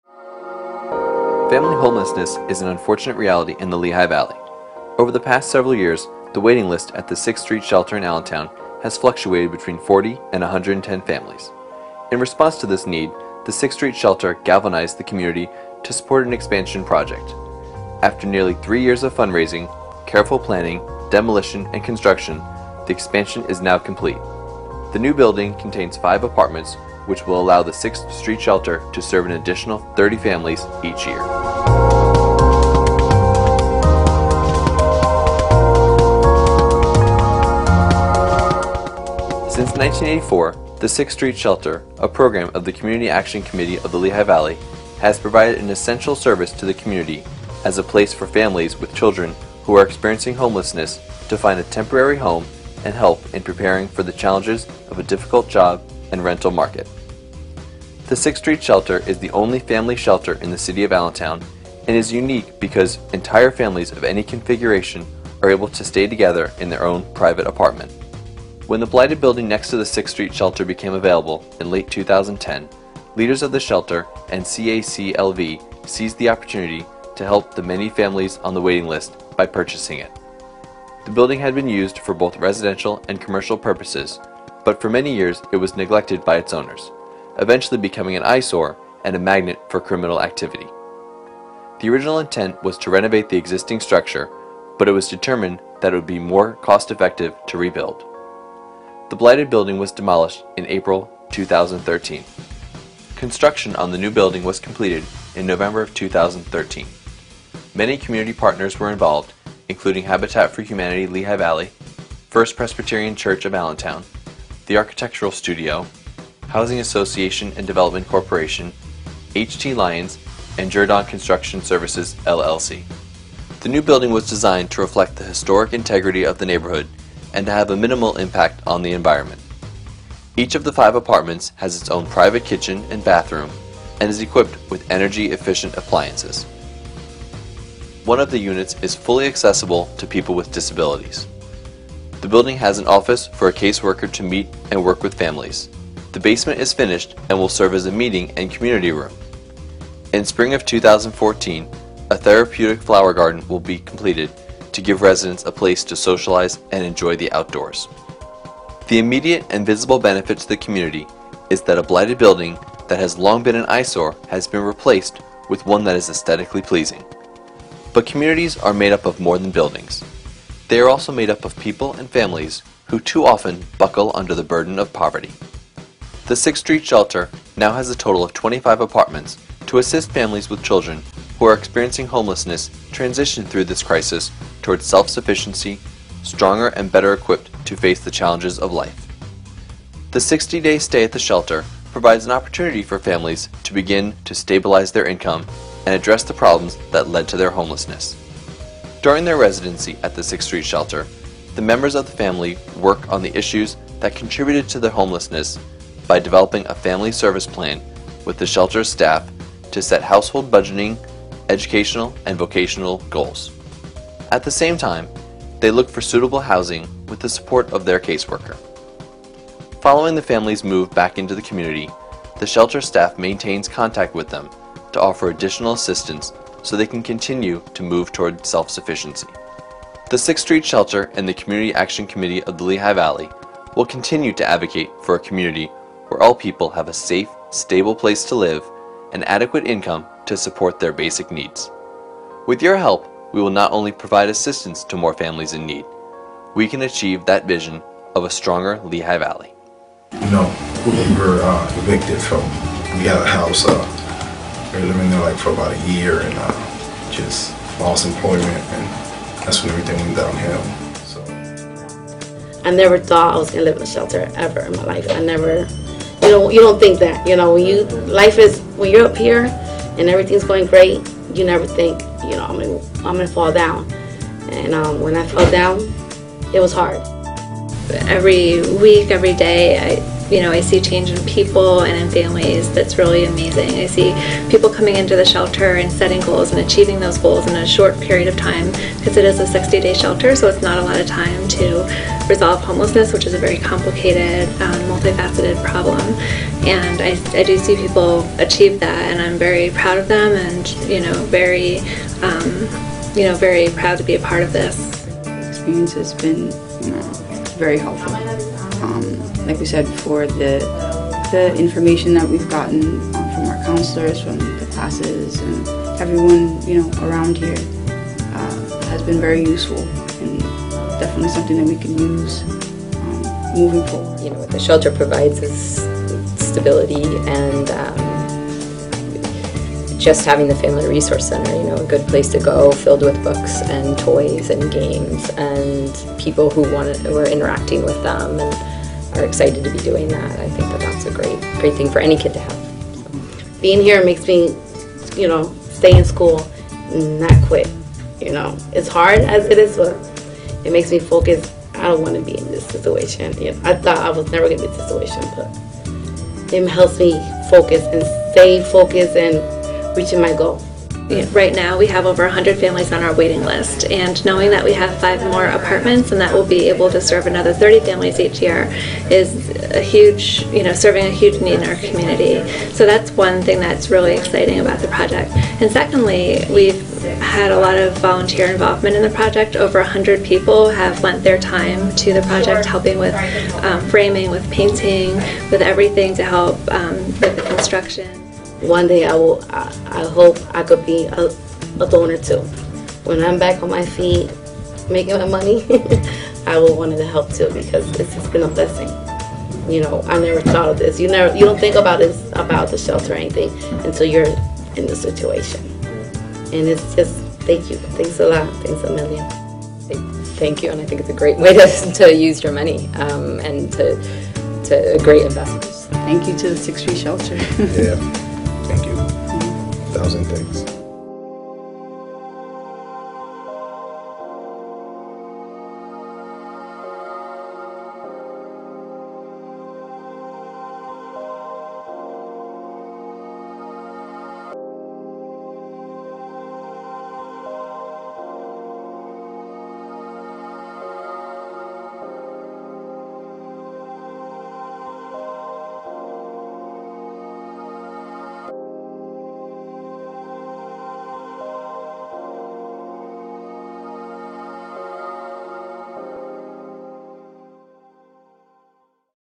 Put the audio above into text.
Family homelessness is an unfortunate reality in the Lehigh Valley. Over the past several years, the waiting list at the Sixth Street Shelter in Allentown has fluctuated between 40 and 110 families. In response to this need, the Sixth Street Shelter galvanized the community to support an expansion project. After nearly 3 years of fundraising, careful planning, demolition, and construction, the expansion is now complete. The new building contains 5 apartments, which will allow the Sixth Street Shelter to serve an additional 30 families each year. Since 1984, the Sixth Street Shelter, a program of the Community Action Committee of the Lehigh Valley, has provided an essential service to the community as a place for families with children who are experiencing homelessness to find a temporary home and help in preparing for the challenges of a difficult job and rental market. The Sixth Street Shelter is the only family shelter in the city of Allentown and is unique because entire families of any configuration are able to stay together in their own private apartment. When the blighted building next to the Sixth Street Shelter became available in late 2010, leaders of the shelter and CACLV seized the opportunity to help the many families on the waiting list by purchasing it. The building had been used for both residential and commercial purposes, but for many years it was neglected by its owners, eventually becoming an eyesore and a magnet for criminal activity. The original intent was to renovate the existing structure, but it was determined that it would be more cost-effective to rebuild. The blighted building was demolished in April 2013. Construction on the new building was completed in November of 2013. Many community partners were involved, including Habitat for Humanity Lehigh Valley, First Presbyterian Church of Allentown, the Architectural Studio, Housing Association and Development Corporation, H.T. Lyons, and Jordan Construction Services, LLC. The new building was designed to reflect the historic integrity of the neighborhood and to have a minimal impact on the environment. Each of the 5 apartments has its own private kitchen and bathroom and is equipped with energy-efficient appliances. One of the units is fully accessible to people with disabilities. The building has an office for a caseworker to meet and work with families. The basement is finished and will serve as a meeting and community room. In spring of 2014, a therapeutic flower garden will be completed to give residents a place to socialize and enjoy the outdoors. The immediate and visible benefit to the community is that a blighted building that has long been an eyesore has been replaced with one that is aesthetically pleasing. But communities are made up of more than buildings. They are also made up of people and families who too often buckle under the burden of poverty. The Sixth Street Shelter now has a total of 25 apartments to assist families with children who are experiencing homelessness transition through this crisis towards self-sufficiency, stronger and better equipped to face the challenges of life. The 60-day stay at the shelter provides an opportunity for families to begin to stabilize their income and address the problems that led to their homelessness. During their residency at the Sixth Street Shelter, the members of the family work on the issues that contributed to their homelessness by developing a family service plan with the shelter's staff to set household budgeting, educational, and vocational goals. At the same time, they look for suitable housing with the support of their caseworker. Following the family's move back into the community, the shelter staff maintains contact with them to offer additional assistance so they can continue to move toward self-sufficiency. The Sixth Street Shelter and the Community Action Committee of the Lehigh Valley will continue to advocate for a community where all people have a safe, stable place to live and adequate income to support their basic needs. With your help, we will not only provide assistance to more families in need, we can achieve that vision of a stronger Lehigh Valley. You know, we were evicted from, we had a house, we were living there like for about a year and just lost employment, and that's when everything went downhill. So I never thought I was gonna live in a shelter ever in my life. I never, you don't think that, when you're up here and everything's going great, you never think, I'm gonna fall down. And when I fell down, it was hard. Every week, every day, I see change in people and in families that's really amazing. I see people coming into the shelter and setting goals and achieving those goals in a short period of time, because it is a 60-day shelter, so it's not a lot of time to resolve homelessness, which is a very complicated, multifaceted problem. And I do see people achieve that, and I'm very proud of them, and very very proud to be a part of this. The experience has been very helpful. Like we said before, the information that we've gotten from our counselors, from the classes, and everyone around here has been very useful, and definitely something that we can use moving forward. What the shelter provides is stability and just having the Family Resource Center, a good place to go, filled with books and toys and games and people who are interacting with them and are excited to be doing that. I think that's a great thing for any kid to have. So. Being here makes me, stay in school and not quit. It's hard as it is, but it makes me focus. I don't want to be in this situation. I thought I was never going to be in this situation, but it helps me focus and stay focused and reaching my goal. Right now we have over 100 families on our waiting list, and knowing that we have 5 more apartments and that we'll be able to serve another 30 families each year is a huge, serving a huge need in our community. So that's one thing that's really exciting about the project. And secondly, we've had a lot of volunteer involvement in the project. Over 100 people have lent their time to the project, helping with framing, with painting, with everything to help with the construction. One day I hope I could be a donor too. When I'm back on my feet, making my money, I will want to help too, because it's just been a blessing. I never thought of this. You don't think about the shelter or anything until you're in the situation. And it's just, thank you. Thanks a lot. Thanks a million. Thank you, and I think it's a great way to use your money and to a great investment. Thank you to the Sixth Street Shelter. Yeah. Thank you. 1,000 thanks.